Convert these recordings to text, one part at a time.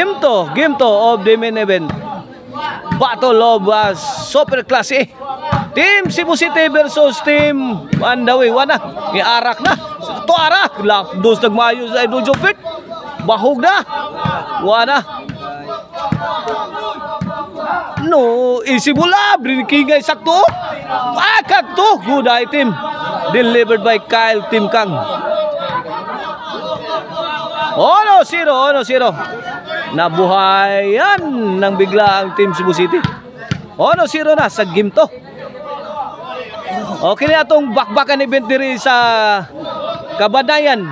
Game to of the main event. Battle of Super Class A. Team Cebu City versus Team Mandawi. Wana, iarak na. Tuarak. Lapdos nagmayo sa Idol Jopit. Bahog na. Wana. No, isimula. Brinkingay sakto. Kakto. Good item. Delivered by Kyle Tim Kang. 1-0. Nabuhayan ng bigla ang Team Cebu City. 1-0 na sa game to. Okay na itong bakbakan event diri sa Kabanayan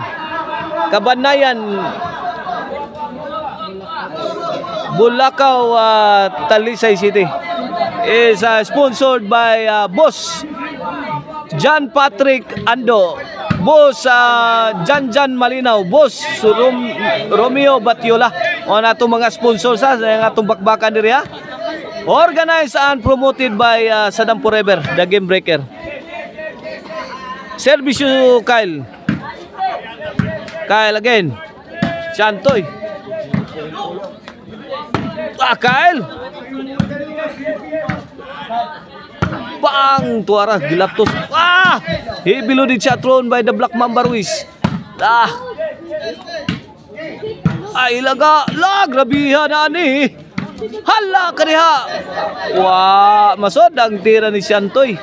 Bulacau, Talisay City. Is sponsored by Boss John Patrick Ando, Boss Janjan Malinaw, Boss Romeo Batiola. O na itong mga sponsors sa itong bakbakan diri ha. Organized and promoted by Saddam Forever, the Game Breaker. Service Kyle. Kyle again. Chantoy. Kyle. Bang! Tuara, gilaptos. Heavy loaded shot thrown by the Black Mamba Ruiz. Ilaga. Grabiha na ani. Hala ka niya. Masod ang tira ni Chantoy.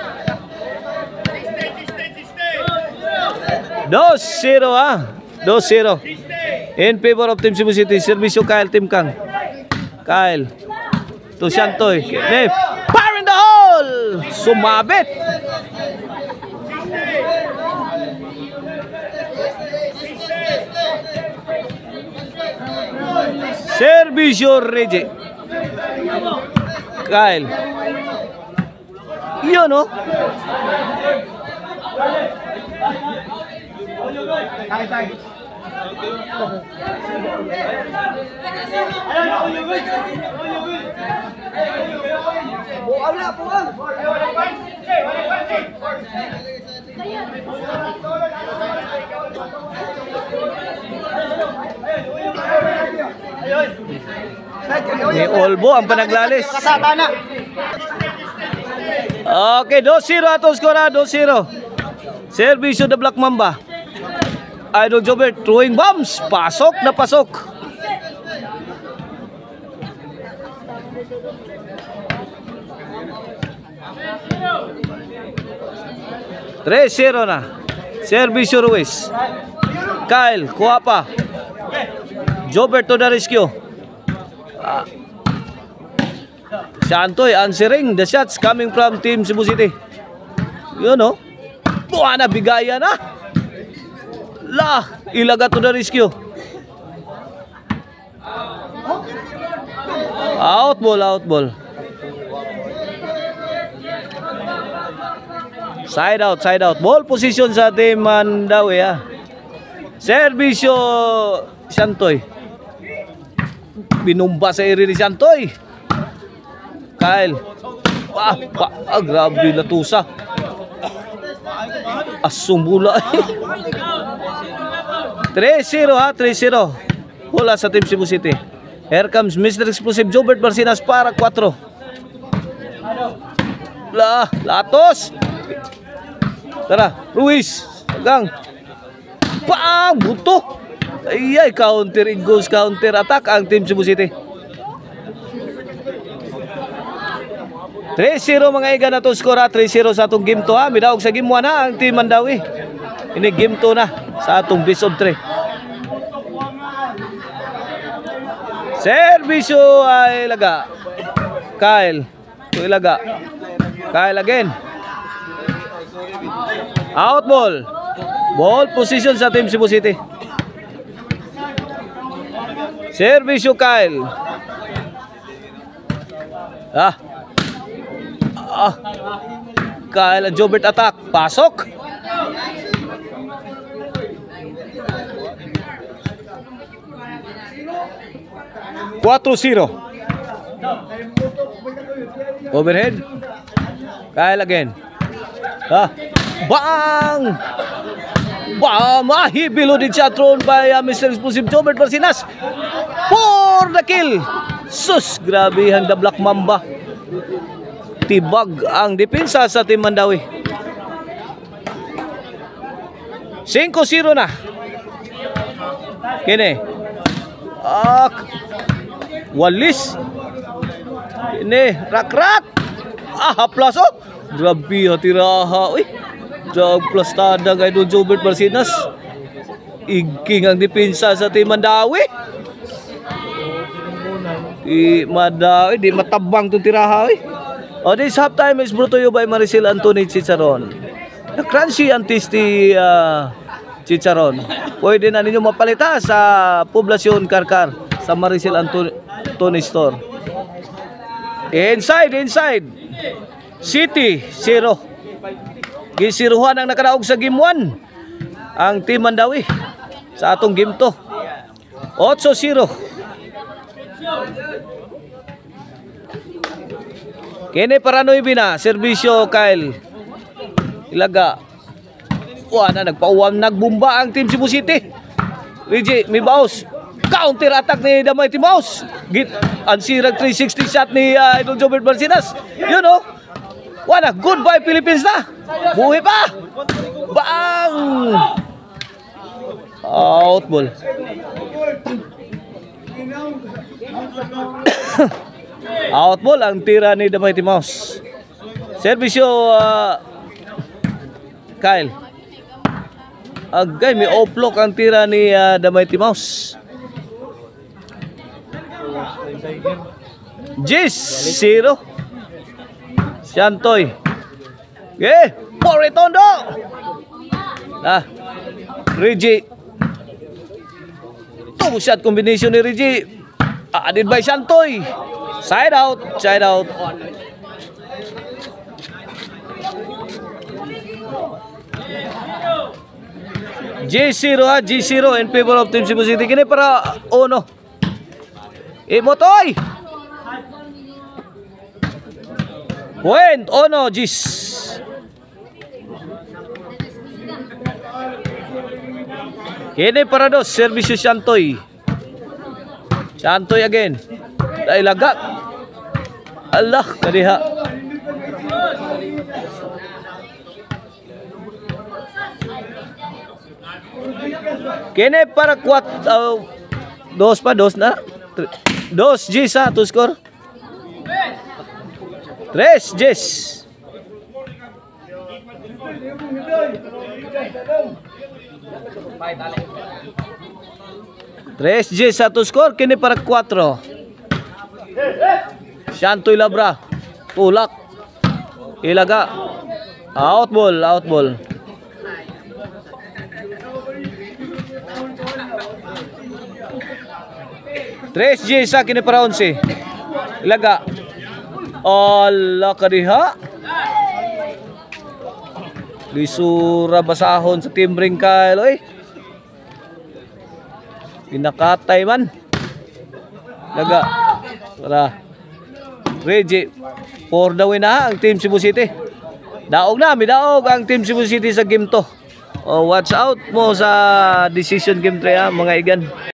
2-0 ha. 2-0 in favor of Team Cebu City. Servisyo Kyle Tim Kang. Kyle to Chantoy. Fire in the hole. Sumabit. Servisyo Reggie. Kyle. Yun no. May Olbo ang panaglalis. Okay, 2-0 atong skora, 2-0. Servisyo the Black Mamba. Idol Jobert throwing bombs. Pasok na pasok. Tres-0 na. Servisyo Ruiz. Kyle, kuha pa. Jobert to the rescue. Chantoy answering the shots coming from Team Cebu City. Yun no. Buwan na, bigaya na. Ilaga to the rescue. Out ball. Side out. Ball position sa Team Mandawi ha. Servisyo Chantoy. Binumba sa area ni Chantoy. Kyle. Grabe latusa. Asumbula. 3-0 ha, 3-0. Wala sa Team Cebu City. Here comes Mr. Explosive Jobert Barcinas para 4. Latos. Tara, Ruiz. Hanggang. Buto. Counter goals, counter attack ang Team Cebu City. 3-0 mga iga na to score ha. 3-0 sa atong game 2 ha. Midaog sa game 1 ha ang Team Mandawi. Ini game 2 na sa atong best of 3. Servisyo ay ilaga. Kyle. To ilaga. Kyle again. Out ball. Ball position sa Team Cebu City. Servisyo Kyle. Kyle Jobert attack. Pasok. (4-0) Overhead. Kyle again. Bang! Heavy loaded shot thrown by Mr. Explosive Jobert Barcinas for the kill. Sus, grabe ang the Black Mamba. Tibag ang depensa sa Team Mandawi. 5-0 na. Kini. Walis. Ini rak-rak. Haplas oh. Grabe hatiraha. Uy. Plastada kay Don Jobert Marcinas. Igking ang depensa sa Team Mandawi. Di matabang itong tiraha. This halftime is brought to you by Maricel Anthony Chicharon. The crunchy and tasty chicharon. Pwede na ninyo mapalita sa Poblacion Karkar sa Maricel Anthony Store. Inside. City 0. Gisiruhan ang nakaraog sa game 1 ang Team Mandawi sa atong game 2. 8-0. Kene Paranoy Bina, serbisyo Kyle Ilaga. Nagpauwam, nagbumba ang Team Cebu City. Reggie, may baos. Counter attack ni Damay Timaus. Ansirag 360 shot ni Don Jobert Marcinas. You know, goodbye Philippines na. Buhay pa. Bang! Out ball. Out ball ang tira ni The Mighty Mouse. Servisyo Kyle. Agay, may off-lock ang tira ni The Mighty Mouse. 0. Shantoy. Poretondo. Reggie. Two-shot combination ni Reggie. Added by Shantoy. Side out. G0 in favor of Team Cebu City. Kini para Ono. Motoy. Point Ono Gis. Kini para dos servisyo Shantoy. Shantoy again. Dahil lagak. Allah kadiha. Kene para kuat dos na. 2 Gis to score. 3 Gis. Tres G satu skor kini para 4. Shantoy Labra. Tulak. Ilaga. Out ball. Tres G sa kini para 11. Ilaga. Allah kadiha. Lisura basahon sa timbring Kyle oy. Pinakatay man. Laga. Para Reggie for the win na ang Team Cebu City. Daog ang Team Cebu City sa game to. Watch out mo sa decision game 3 mga igan.